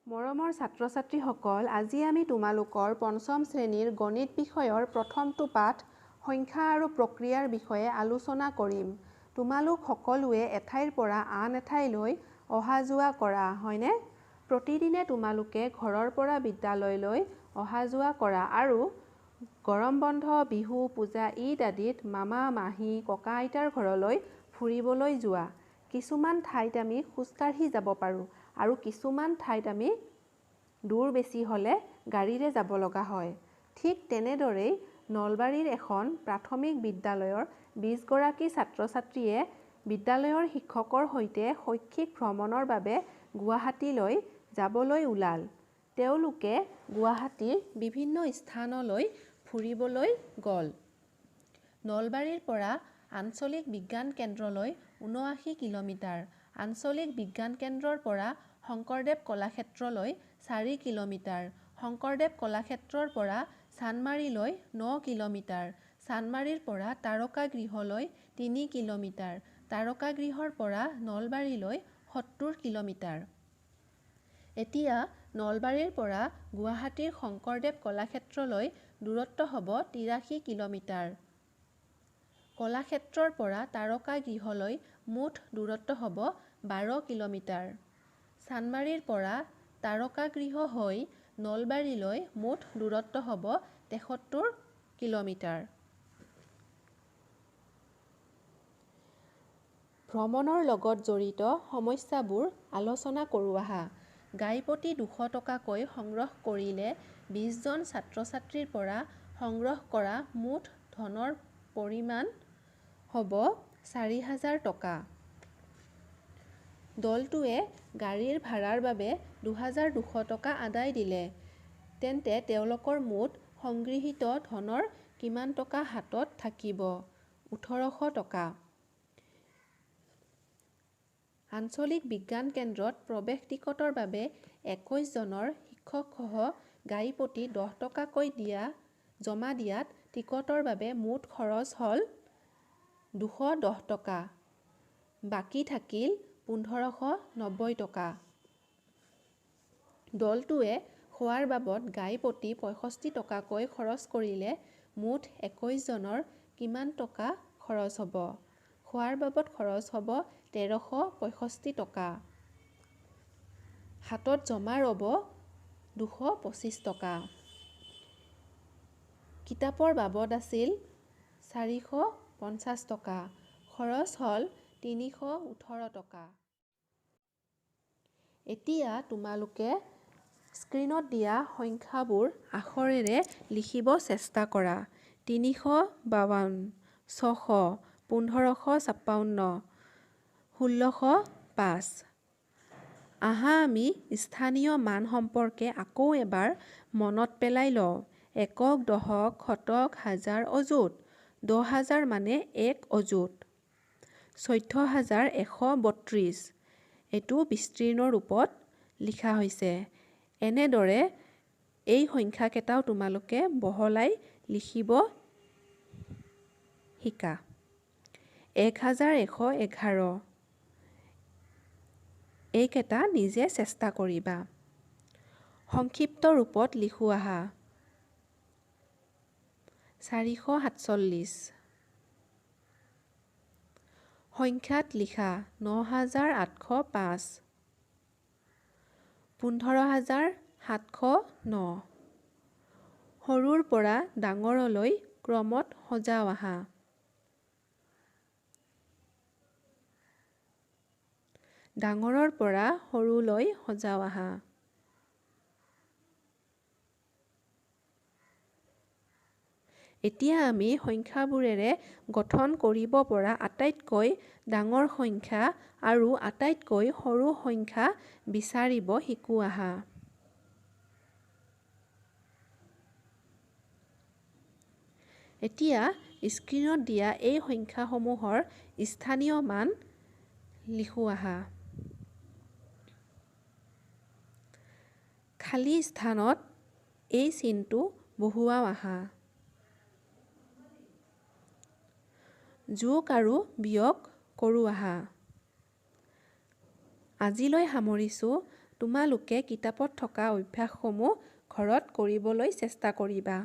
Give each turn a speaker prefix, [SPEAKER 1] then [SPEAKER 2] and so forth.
[SPEAKER 1] মৰমৰ ছাত্ৰ-ছাত্ৰীসকল, আজি আমি তোমালোকৰ পঞ্চম শ্ৰেণীৰ গণিত বিষয়ৰ প্ৰথমটো পাঠ সংখ্যা আৰু প্ৰক্ৰিয়াৰ বিষয়ে আলোচনা কৰিম। তোমালোক সকলোৱে এঠাইৰ পৰা আন এঠাইলৈ অহা-যোৱা কৰা, হয়নে? প্ৰতিদিনে তোমালোকে ঘৰৰ পৰা বিদ্যালয়লৈ অহা-যোৱা কৰা আৰু গৰম বন্ধ, বিহু, পূজা, ঈদ আদিত মামা, মাহী, ককা-আইতাৰ ঘৰলৈ ফুৰিবলৈ যোৱা। কিছুমান ঠাইত আমি খোজকাঢ়ি যাব পাৰোঁ আৰু কিছুমান ঠাইত আমি দূৰ বেছি হ'লে গাড়ীৰে যাব লগা হয়। ঠিক তেনেদৰেই নলবাৰীৰ এখন প্ৰাথমিক বিদ্যালয়ৰ 20 গৰাকী ছাত্ৰ-ছাত্ৰীয়ে বিদ্যালয়ৰ শিক্ষকৰ সৈতে শৈক্ষিক ভ্ৰমণৰ বাবে গুৱাহাটীলৈ যাবলৈ ওলাল। তেওঁলোকে গুৱাহাটীৰ বিভিন্ন স্থানলৈ ফুৰিবলৈ গ'ল। নলবাৰীৰ পৰা আঞ্চলিক বিজ্ঞান কেন্দ্ৰলৈ ৭৯ কিলোমিটাৰ, আঞ্চলিক বিজ্ঞান কেন্দ্ৰৰ পৰা শংকৰদেৱ কলাক্ষেত্ৰলৈ 4 কিলোমিটাৰ, শংকৰদেৱ কলাক্ষেত্ৰৰ পৰা চান্দমাৰীলৈ 9 কিলোমিটাৰ, চান্দমাৰীৰ পৰা তাৰকাগৃহলৈ 3 কিলোমিটাৰ, তাৰকাগৃহৰ পৰা নলবাৰীলৈ 70 কিলোমিটাৰ। এতিয়া নলবাৰীৰ পৰা গুৱাহাটীৰ শংকৰদেৱ কলাক্ষেত্ৰলৈ দূৰত্ব হ'ব 83 কিলোমিটাৰ। কলাক্ষেত্ৰৰ পৰা তাৰকাগৃহলৈ মুঠ দূৰত্ব হ'ব 12 কিলোমিটাৰ। চান্দমাৰীৰ পৰা তাৰকাগৃহ হৈ নলবাৰীলৈ মুঠ দূৰত্ব হ'ব 73 কিলোমিটাৰ। ভ্ৰমণৰ লগত জড়িত সমস্যাবোৰ আলোচনা কৰোঁ আহা। গাইপতি 200 টকাকৈ সংগ্ৰহ কৰিলে 20 জন ছাত্ৰ-ছাত্ৰীৰ পৰা সংগ্ৰহ কৰা মুঠ ধনৰ পৰিমাণ হ'ব 4000 টকা। দলটোৱে গাড়ীৰ ভাড়াৰ বাবে 2200 টকা আদায় দিলে। তেন্তে তেওঁলোকৰ মুঠ সংগৃহীত ধনৰ কিমান টকা হাতত থাকিব? 1800 টকা। আঞ্চলিক বিজ্ঞান কেন্দ্ৰত প্ৰৱেশ টিকটৰ বাবে 21 জনৰ শিক্ষকসহ গাইপতি 10 টকাকৈ জমা দিয়াত টিকটৰ বাবে মুঠ খৰচ হ'ল 210 টকা। বাকী থাকিল 1590 টকা। দলটোৱে খোৱাৰ বাবদ গাইপতি 65 টকাকৈ খৰচ কৰিলে মুঠ 21 জনৰ কিমান টকা খৰচ হ'ব? খোৱাৰ বাবদ খৰচ হ'ব 1365 টকা। হাতত জমা ৰ'ব 225 টকা। কিতাপৰ বাবদ আছিল 450 টকা। খৰচ হ'ল 318 টকা। এতিয়া তোমালোকে স্ক্ৰীনত দিয়া সংখ্যাবোৰ আখৰেৰে লিখিব চেষ্টা কৰা। 352, 600, 1556, 1605। আহা আমি স্থানীয় মান সম্পৰ্কে আকৌ এবাৰ মনত পেলাই লওঁ। একক, দশক, শতক, হাজাৰ, অযুত। 10,000 মানে 1 অযুত। 14,132 এইটো বিস্তীৰ্ণ ৰূপত লিখা হৈছে। এনেদৰে এই সংখ্যাকেইটাও তোমালোকে বহলাই লিখিব শিকা। 1111 এইকেইটা নিজে চেষ্টা কৰিবা। সংক্ষিপ্ত ৰূপত লিখো আহা। 447। সংখ্যাত লিখা 9805, 15709। সৰুৰ পৰা ডাঙৰলৈ ক্ৰমত সজাও আহা। ডাঙৰৰ পৰা সৰুলৈ সজাও আহা। এতিয়া আমি সংখ্যাবোৰেৰে গঠন কৰিব পৰা আটাইতকৈ ডাঙৰ সংখ্যা আৰু আটাইতকৈ সৰু সংখ্যা বিচাৰিব শিকো আহা। এতিয়া স্ক্ৰীনত দিয়া এই সংখ্যাসমূহৰ স্থানীয় মান লিখো আহা। খালী স্থানত এই চিনটো বহুৱাও আহা। যোগ আৰু বিয়োগ কৰোঁ আহা। আজিলৈ সামৰিছোঁ। তোমালোকে কিতাপত থকা অভ্যাসসমূহ ঘৰত কৰিবলৈ চেষ্টা কৰিবা।